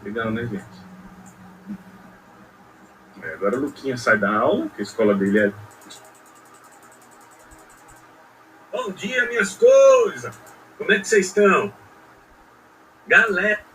Legal, né, gente? Agora o Luquinha sai da aula, que a escola dele é... Bom dia, minhas coisas! Como é que vocês estão? Galera!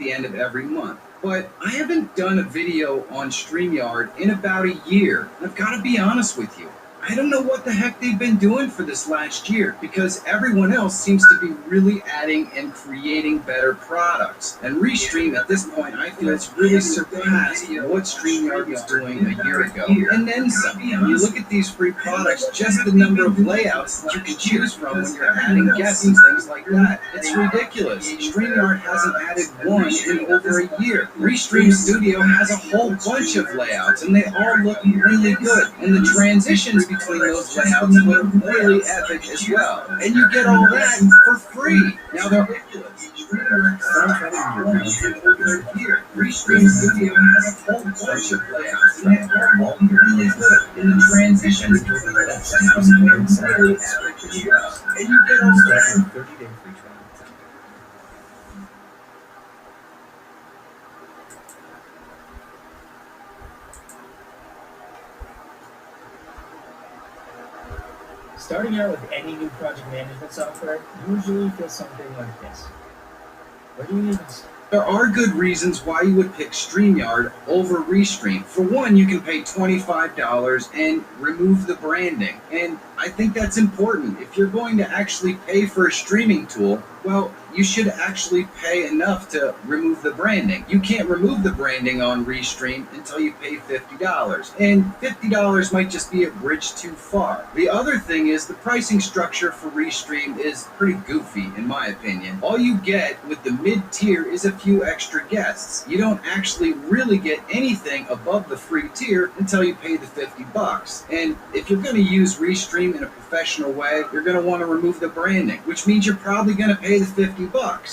the end of every month. But I haven't done a video on StreamYard in about a year. I've got to be honest with you. I don't know what the heck they've been doing for this last year, because everyone else seems to be really adding and creating better products. And Restream at this point, I feel it's really surpassed what StreamYard was doing a year ago. And then some. When you look at these free products, just the number of layouts that you can choose from when you're adding guests and things like that, it's ridiculous. StreamYard hasn't added one in over a year. Restream Studio has a whole bunch of layouts, and they all look really good. And the transitions between those layouts look really epic as well. And you get all that for free. Now they're ridiculous. Restream Studio has a whole bunch of layouts, and they're all really good. And the transitions between those layouts look really epic as well. And you get all that. 30-day free trial. Starting out with any new project management software usually feels something like this. Where do you even start? There are good reasons why you would pick StreamYard over Restream. For one, you can pay $25 and remove the branding. And I think that's important. If you're going to actually pay for a streaming tool, well, you should actually pay enough to remove the branding. You can't remove the branding on Restream until you pay $50. And $50 might just be a bridge too far. The other thing is the pricing structure for Restream is pretty goofy, in my opinion. All you get with the mid-tier is a few extra guests. You don't actually really get anything above the free tier until you pay the $50. And if you're going to use Restream in a professional way, you're going to want to remove the branding, which means you're probably going to pay the $50.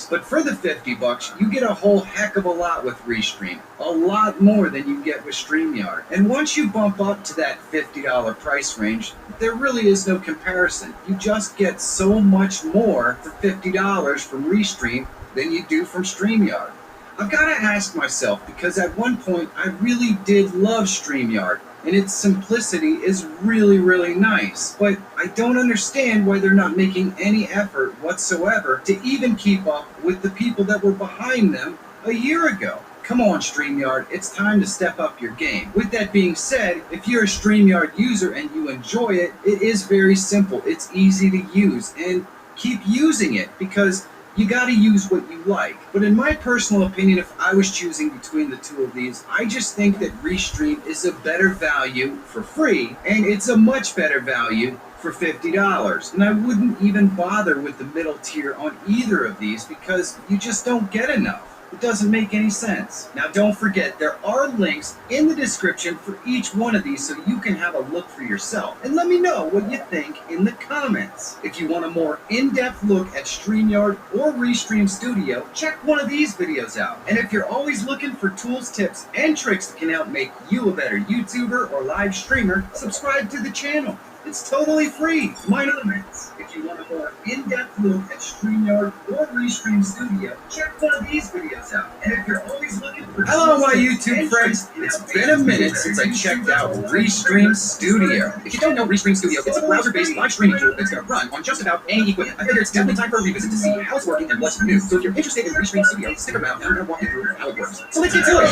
But for the $50, you get a whole heck of a lot with Restream. A lot more than you get with StreamYard. And once you bump up to that $50 price range, there really is no comparison. You just get so much more for $50 from Restream than you do from StreamYard. I've got to ask myself, because at one point I really did love StreamYard, and its simplicity is really, really nice. But I don't understand why they're not making any effort whatsoever to even keep up with the people that were behind them a year ago. Come on, StreamYard, it's time to step up your game. With that being said, if you're a StreamYard user and you enjoy it, it is very simple. It's easy to use, and keep using it, because you gotta use what you like. But in my personal opinion, if I was choosing between the two of these, I just think that Restream is a better value for free, and it's a much better value for $50. And I wouldn't even bother with the middle tier on either of these, because you just don't get enough. It doesn't make any sense. Now don't forget, there are links in the description for each one of these so you can have a look for yourself. And let me know what you think in the comments. If you want a more in-depth look at StreamYard or Restream Studio, check one of these videos out. And if you're always looking for tools, tips, and tricks that can help make you a better YouTuber or live streamer, subscribe to the channel. It's totally free. My comments. If you want a more in-depth look at StreamYard or Restream Studio, check one of these videos out. And if you're always looking for... Hello, my YouTube friends. It's been a minute since I checked out Restream Studio. If you don't know Restream Studio, it's a browser-based live streaming tool that's going to run on just about any equipment. I figure it's definitely time for a revisit to see how it's working and what's new. So if you're interested in Restream Studio, stick around and I'm going to walk you through how it works. So let's get to it.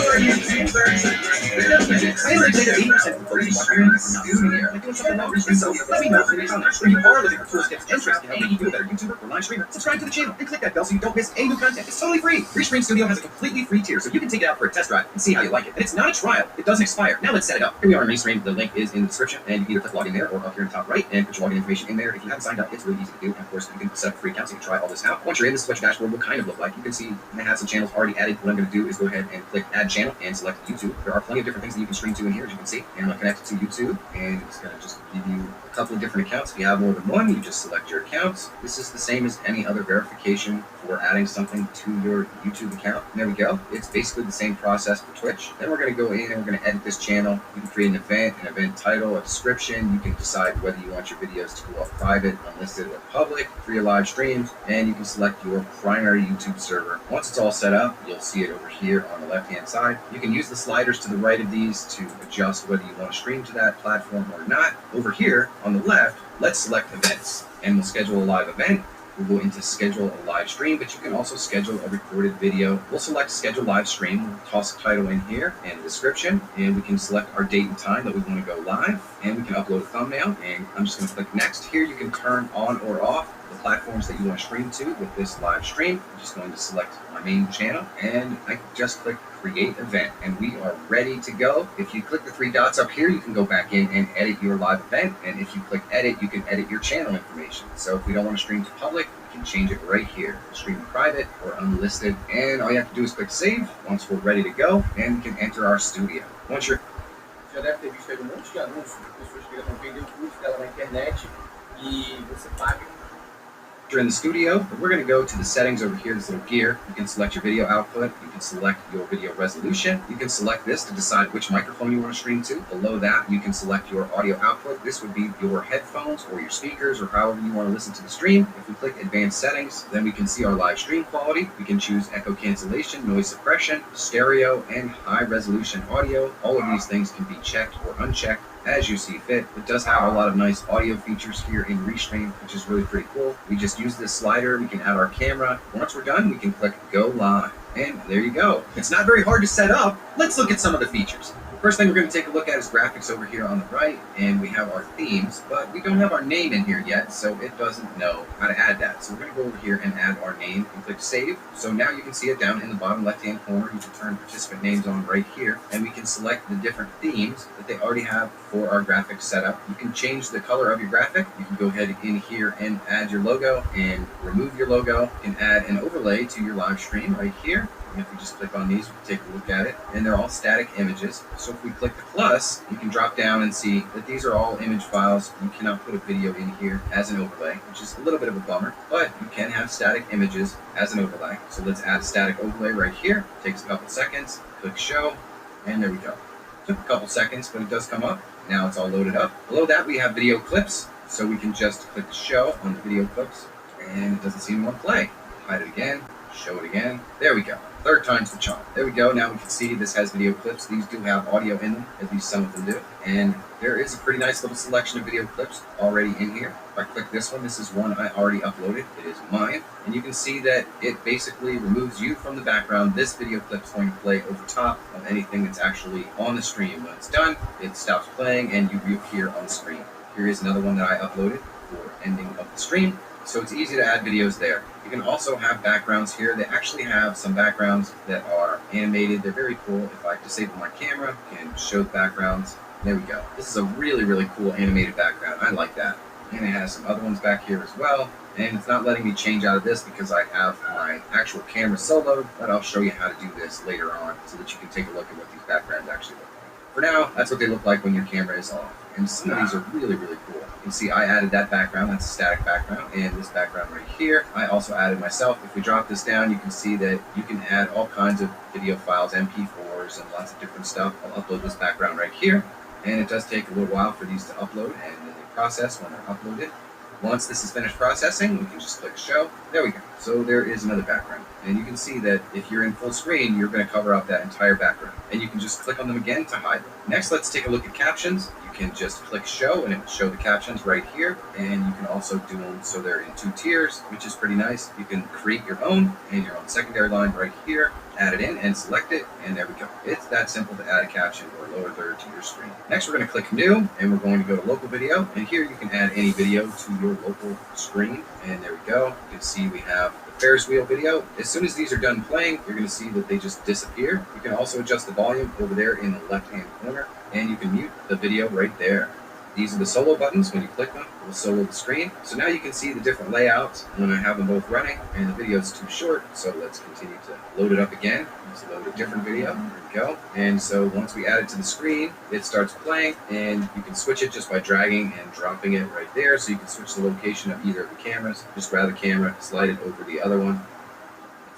I already played 80% of the Restream Studio. I'm doing something about Restream, so let me know in the comments. If you are looking for tools, tips, and tricks to help make you a better YouTuber or live streamer, subscribe to the channel and click that bell so you don't miss any new content. It's totally free. Restream Studio has a completely free tier, so you can take it out for a test drive and see how you like it. And it's not a trial. It doesn't expire. Now let's set it up. Here we are in Restream. The link is in the description, and you can either click login there or up here in the top right and put your login information in there. If you haven't signed up, it's really easy to do. And of course, you can set up a free account so you can try all this out. Once you're in, this is what your dashboard will kind of look like. You can see I have some channels already added. What I'm going to do is go ahead and click Add Channel and select YouTube. There are plenty of different things that you can stream to in here, as you can see. And I'm connected to YouTube, and it's going to just give you a couple of different accounts. If you have more than one, you just select your accounts. This is the same as any other verification for adding something to your YouTube account. And there we go. It's basically the same process for Twitch. Then we're going to go in and we're going to edit this channel. You can create an event title, a description. You can decide whether you want your videos to go up private, unlisted, or public for your live streams. And you can select your primary YouTube server. Once it's all set up, you'll see it over here on the left-hand side. You can use the sliders to the right of these to adjust whether you want to stream to that platform or not. Over here on the left, let's select events, and we'll schedule a live event. we'll go into schedule a live stream, but you can also schedule a recorded video. We'll select schedule live stream. We'll toss a title in here and a description, and we can select our date and time that we want to go live, and we can upload a thumbnail, and I'm just going to click next. Here you can turn on or off the platforms that you want to stream to with this live stream. I'm just going to select my main channel, and I can just click create event, and we are ready to go. If you click the three dots up here, you can go back in and edit your live event, and if you click edit, you can edit your channel information. So if we don't want to stream to public, we can change it right here. Stream private or unlisted, and all you have to do is click save once we're ready to go, and we can enter our studio. Once you're Já deve ter visto aí um monte de anúncios de pessoas querendo vender o curso dela na internet e você paga. You're in the studio, we're going to go to the settings over here, this little gear. You can select your video output, you can select your video resolution, you can select this to decide which microphone you want to stream to. Below that, you can select your audio output. This would be your headphones or your speakers or however you want to listen to the stream. If we click advanced settings, then we can see our live stream quality. We can choose echo cancellation, noise suppression, stereo, and high resolution audio. All of these things can be checked or unchecked as you see fit. It does have a lot of nice audio features here in Restream, which is really pretty cool. We just use this slider, we can add our camera. Once we're done, we can click go live. And there you go. It's not very hard to set up. Let's look at some of the features. First thing we're going to take a look at is graphics over here on the right, and we have our themes, but we don't have our name in here yet, so it doesn't know how to add that. So we're going to go over here and add our name and click save. So now you can see it down in the bottom left-hand corner. You can turn participant names on right here, and we can select the different themes that they already have for our graphics setup. You can change the color of your graphic. You can go ahead in here and add your logo and remove your logo. You can add an overlay to your live stream right here. And if we just click on these, we can take a look at it, and they're all static images. So if we click the plus, you can drop down and see that these are all image files. You cannot put a video in here as an overlay, which is a little bit of a bummer, but you can have static images as an overlay. So let's add a static overlay right here. Takes a couple seconds, click show, and there we go. Took a couple seconds, but it does come up. Now it's all loaded up. Below that, we have video clips, so we can just click show on the video clips, and it doesn't seem to want to play. Hide it again, show it again. There we go. Third time's the charm. There we go. Now we can see this has video clips. These do have audio in them, at least some of them do. And there is a pretty nice little selection of video clips already in here. If I click this one, this is one I already uploaded. It is mine. And you can see that it basically removes you from the background. This video clip is going to play over top of anything that's actually on the stream. When it's done, it stops playing and you reappear on the screen. Here is another one that I uploaded for ending of the stream. So it's easy to add videos there. You can also have backgrounds here. They actually have some backgrounds that are animated. They're very cool. If I disable my camera, I can show the backgrounds. There we go. This is a really, really cool animated background. I like that. And it has some other ones back here as well. And it's not letting me change out of this because I have my actual camera soloed, but I'll show you how to do this later on so that you can take a look at what these backgrounds actually look like. For now, that's what they look like when your camera is off. And some of these are really, really cool. You can see I added that background, that's a static background, and this background right here, I also added myself. If we drop this down, you can see that you can add all kinds of video files, MP4s, and lots of different stuff. I'll upload this background right here, and it does take a little while for these to upload, and then they process when they're uploaded. Once this is finished processing, we can just click show. There we go. So there is another background. And you can see that if you're in full screen, you're going to cover up that entire background. And you can just click on them again to hide them. Next, let's take a look at captions. You can just click show and it will show the captions right here. And you can also do them so they're in 2 tiers, which is pretty nice. You can create your own and your own secondary line right here. Add it in and select it, and there we go. It's that simple to add a caption or a lower third to your screen. Next, we're going to click new, and we're going to go to local video, and here you can add any video to your local screen, and there we go. You can see we have the Ferris wheel video. As soon as these are done playing, you're going to see that they just disappear. You can also adjust the volume over there in the left-hand corner, and you can mute the video right there. These are the solo buttons. When you click them, it will solo the screen. So now you can see the different layouts when I have them both running, and the video is too short. So let's continue to load it up again. Let's load a different video. There we go. And so once we add it to the screen, it starts playing, and you can switch it just by dragging and dropping it right there. So you can switch the location of either of the cameras. Just grab the camera, slide it over the other one.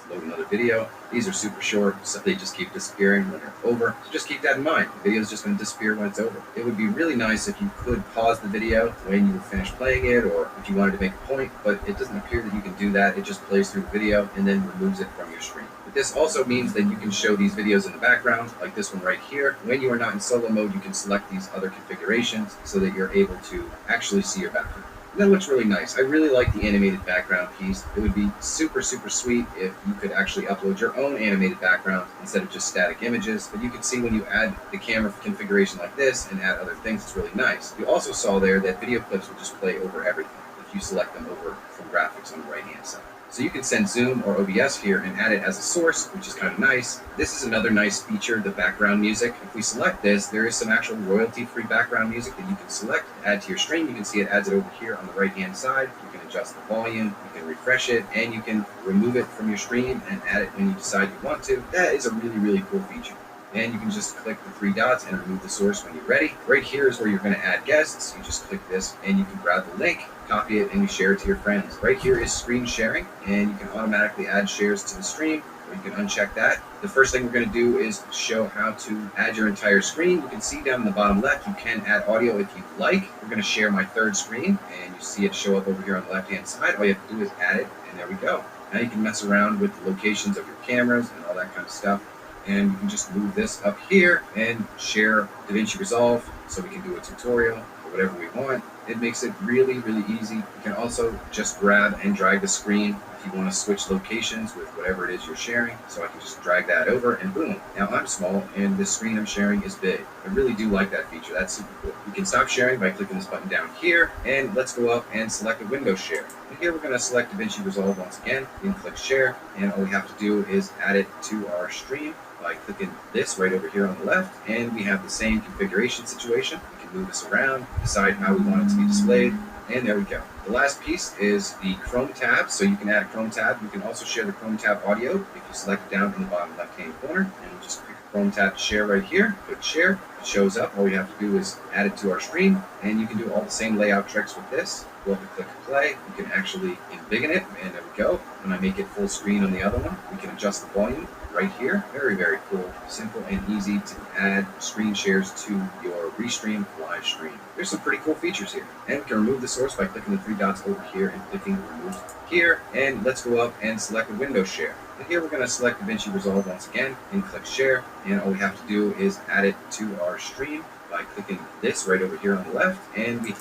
Load another video. These are super short, so they just keep disappearing when they're over. So just keep that in mind. The video is just going to disappear when it's over. It would be really nice if you could pause the video when you finish playing it, or if you wanted to make a point, but it doesn't appear that you can do that. It just plays through the video and then removes it from your screen. But this also means that you can show these videos in the background, like this one right here. When you are not in solo mode, you can select these other configurations so that you're able to actually see your background. And that looks really nice. I really like the animated background piece. It would be super, super sweet if you could actually upload your own animated background instead of just static images. But you can see when you add the camera configuration like this and add other things, it's really nice. You also saw there that video clips will just play over everything if you select them over from graphics on the right-hand side. So you can send Zoom or OBS here and add it as a source, which is kind of nice. This is another nice feature, the background music. If we select this, there is some actual royalty-free background music that you can select to add to your stream. You can see it adds it over here on the right-hand side. You can adjust the volume, you can refresh it, and you can remove it from your stream and add it when you decide you want to. That is a really, really cool feature. And you can just click the three dots and remove the source when you're ready. Right here is where you're going to add guests. You just click this and you can grab the link, copy it, and you share it to your friends. Right here is screen sharing, and you can automatically add shares to the stream, or you can uncheck that. The first thing we're going to do is show how to add your entire screen. You can see down in the bottom left, you can add audio if you like. We're going to share my third screen, and you see it show up over here on the left-hand side. All you have to do is add it, and there we go. Now you can mess around with the locations of your cameras and all that kind of stuff. And you can just move this up here and share DaVinci Resolve so we can do a tutorial or whatever we want. It makes it really, really easy. You can also just grab and drag the screen if you want to switch locations with whatever it is you're sharing. So I can just drag that over and boom. Now I'm small and the screen I'm sharing is big. I really do like that feature. That's super cool. You can stop sharing by clicking this button down here, and let's go up and select a window share. And here we're going to select DaVinci Resolve once again. You can click share, and all we have to do is add it to our stream by clicking this right over here on the left, and we have the same configuration situation. We can move this around, decide how we want it to be displayed, and there we go. The last piece is the Chrome tab, so you can add a Chrome tab. You can also share the Chrome tab audio if you select it down in the bottom left-hand corner, and we'll just pick Chrome tab to share right here. Click share, it shows up. All we have to do is add it to our stream, and you can do all the same layout tricks with this. Go up and click play. You can actually embiggen it, and there we go. When I make it full screen on the other one, we can adjust the volume right here. Very, very cool. Simple and easy to add screen shares to your Restream live stream. There's some pretty cool features here. And we can remove the source by clicking the three dots over here and clicking remove here. And let's go up and select a window share. And here we're going to select DaVinci Resolve once again and click share. And all we have to do is add it to our stream by clicking this right over here on the left. And we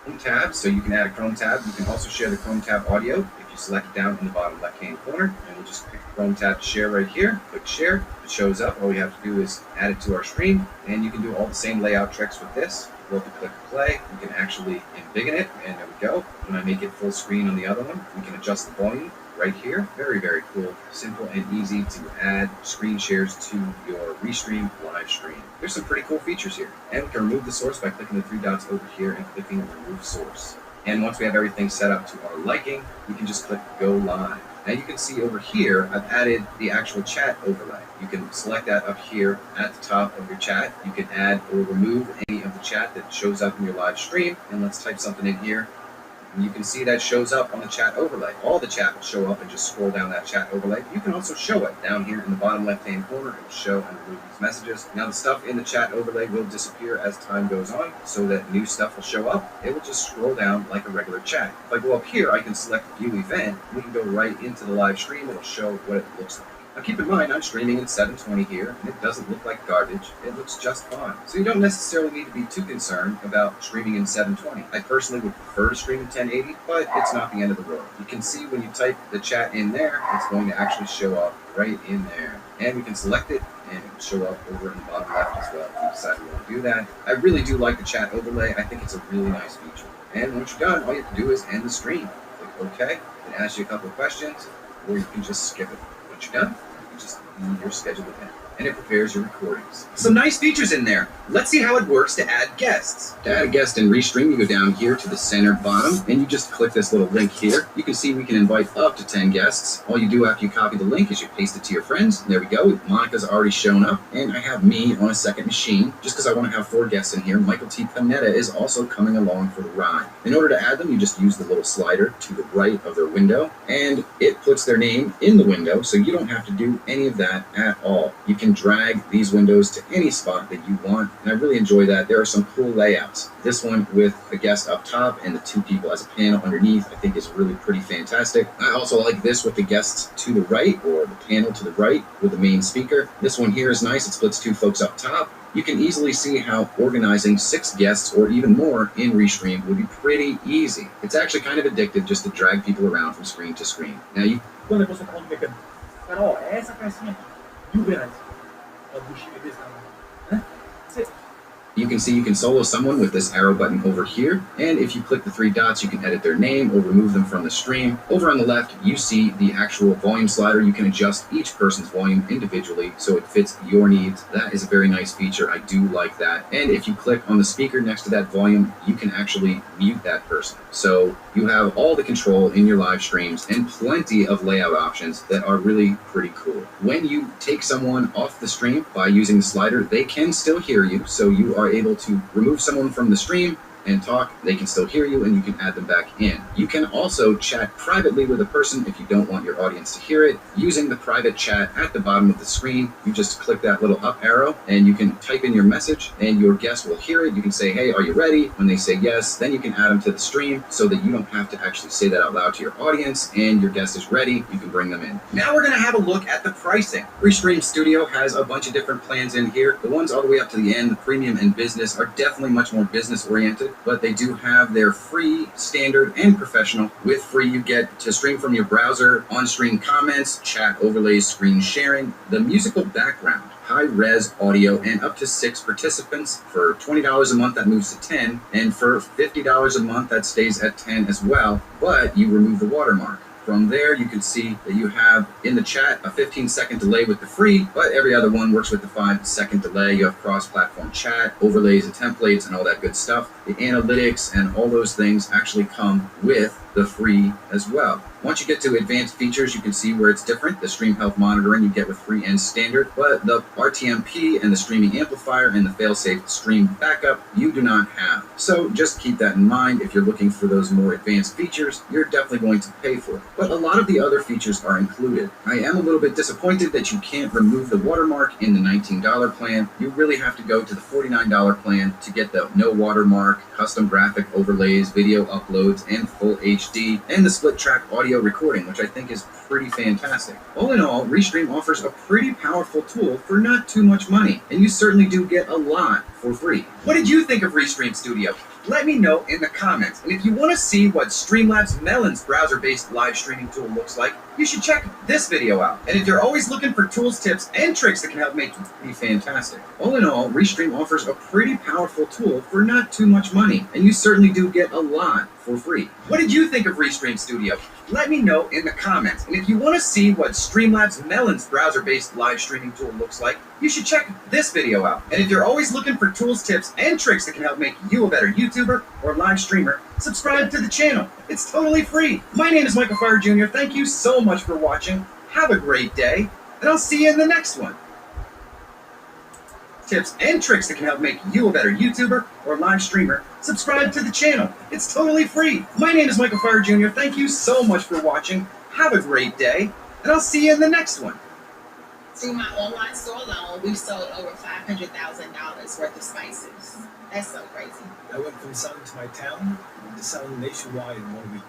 Chrome tab, so you can add a Chrome tab. You can also share the Chrome tab audio if you select it down in the bottom left-hand corner. And we'll just pick the Chrome tab to share right here. Click share. It shows up. All we have to do is add it to our stream, and you can do all the same layout tricks with this. Go up and click play. You can actually embiggen it, and there we go. When I make it full screen on the other one, we can adjust the volume right here. Very, very cool. Simple and easy to add screen shares to your Restream live stream. There's some pretty cool features here. And we can remove the source by clicking the three dots over here and clicking remove source. And once we have everything set up to our liking, we can just click go live. Now you can see over here, I've added the actual chat overlay. You can select that up here at the top of your chat. You can add or remove any of the chat that shows up in your live stream. And let's type something in here. And you can see that shows up on the chat overlay. All the chat will show up and just scroll down that chat overlay. You can also show it down here in the bottom left-hand corner. It will show and remove these messages. Now the stuff in the chat overlay will disappear as time goes on, so that new stuff will show up. It will just scroll down like a regular chat. If I go up here, I can select view event. We can go right into the live stream. It'll show what it looks like. Now keep in mind, I'm streaming in 720 here, and it doesn't look like garbage. It looks just fine. So you don't necessarily need to be too concerned about streaming in 720. I personally would prefer to stream in 1080, but it's not the end of the world. You can see when you type the chat in there, it's going to actually show up right in there. And we can select it, and it will show up over in the bottom left as well if you decide we want to do that. I really do like the chat overlay. I think it's a really nice feature. And once you're done, all you have to do is end the stream. Click OK. It asks you a couple of questions, or you can just skip it. Once you're done, you just leave your scheduled event, and it prepares your recordings. Some nice features in there. Let's see how it works to add guests. To add a guest in Restream, you go down here to the center bottom, and you just click this little link here. You can see we can invite up to 10 guests. All you do after you copy the link is you paste it to your friends. There we go. Monica's already shown up, and I have me on a second machine, just because I want to have 4 guests in here. Michael T. Panetta is also coming along for the ride. In order to add them, you just use the little slider to the right of their window, and it puts their name in the window, so you don't have to do any of that at all. You can can drag these windows to any spot that you want, and I really enjoy that. There are some cool layouts. This one with a guest up top and the two people as a panel underneath, I think is really pretty fantastic. I also like this with the guests to the right, or the panel to the right with the main speaker. This one here is nice. It splits two folks up top. You can easily see how organizing 6 guests or even more in Restream would be pretty easy. It's actually kind of addictive just to drag people around from screen to screen. Now you Quando a pessoa comunica, cara, ó, é essa caixinha aqui, R$1.000. É o buchinho desse tamanho. Né? You can see you can solo someone with this arrow button over here, and if you click the 3 dots, you can edit their name or remove them from the stream. Over on the left, you see the actual volume slider. You can adjust each person's volume individually so it fits your needs. That is a very nice feature. I do like that. And if you click on the speaker next to that volume, you can actually mute that person. So you have all the control in your live streams and plenty of layout options that are really pretty cool. When you take someone off the stream by using the slider, they can still hear you, so you are able to remove someone from the stream and talk. They can still hear you, and you can add them back in. You can also chat privately with a person if you don't want your audience to hear it. Using the private chat at the bottom of the screen, you just click that little up arrow, and you can type in your message, and your guest will hear it. You can say, hey, are you ready? When they say yes, then you can add them to the stream so that you don't have to actually say that out loud to your audience, and your guest is ready. You can bring them in. Now we're going to have a look at the pricing. Restream Studio has a bunch of different plans in here. The ones all the way up to the end, the premium and business, are definitely much more business oriented, but they do have their free, standard, and professional. With free, you get to stream from your browser, on-stream comments, chat overlays, screen sharing, the musical background, high-res audio, and up to 6 participants. For $20 a month, that moves to 10, and for $50 a month, that stays at 10 as well, but you remove the watermark. From there, you can see that you have in the chat a 15-second delay with the free, but every other one works with the 5-second delay. You have cross-platform chat, overlays and templates, and all that good stuff. The analytics and all those things actually come with the free as well. Once you get to advanced features, you can see where it's different. The stream health monitoring you get with free and standard, but the RTMP and the streaming amplifier and the failsafe stream backup you do not have. So just keep that in mind. If you're looking for those more advanced features, you're definitely going to pay for it. But a lot of the other features are included. I am a little bit disappointed that you can't remove the watermark in the $19 plan. You really have to go to the $49 plan to get the no watermark, custom graphic overlays, video uploads, and full HD, and the split track audio recording, which I think is pretty fantastic. All in all, Restream offers a pretty powerful tool for not too much money, and you certainly do get a lot for free. What did you think of Restream Studio? Let me know in the comments. And if you want to see what Streamlabs Melon's browser-based live streaming tool looks like, you should check this video out. And if you're always looking for tools, tips, and tricks that can help make you be fantastic. All in all, Restream offers a pretty powerful tool for not too much money, and you certainly do get a lot for free. What did you think of Restream Studio? Let me know in the comments. And if you want to see what Streamlabs Melon's browser-based live streaming tool looks like, you should check this video out. And if you're always looking for tools, tips, and tricks that can help make you a better YouTuber or live streamer, subscribe to the channel. It's totally free. My name is Michael Fire Jr. Thank you so much for watching. Have a great day, and I'll see you in the next one. Tips and tricks that can help make you a better YouTuber or live streamer, subscribe to the channel. It's totally free. My name is Michael Fire Jr. Thank you so much for watching. Have a great day, and I'll see you in the next one. Through my online store alone, we've sold over $500,000 worth of spices. That's so crazy. I went from selling to my town to selling nationwide in 1 week.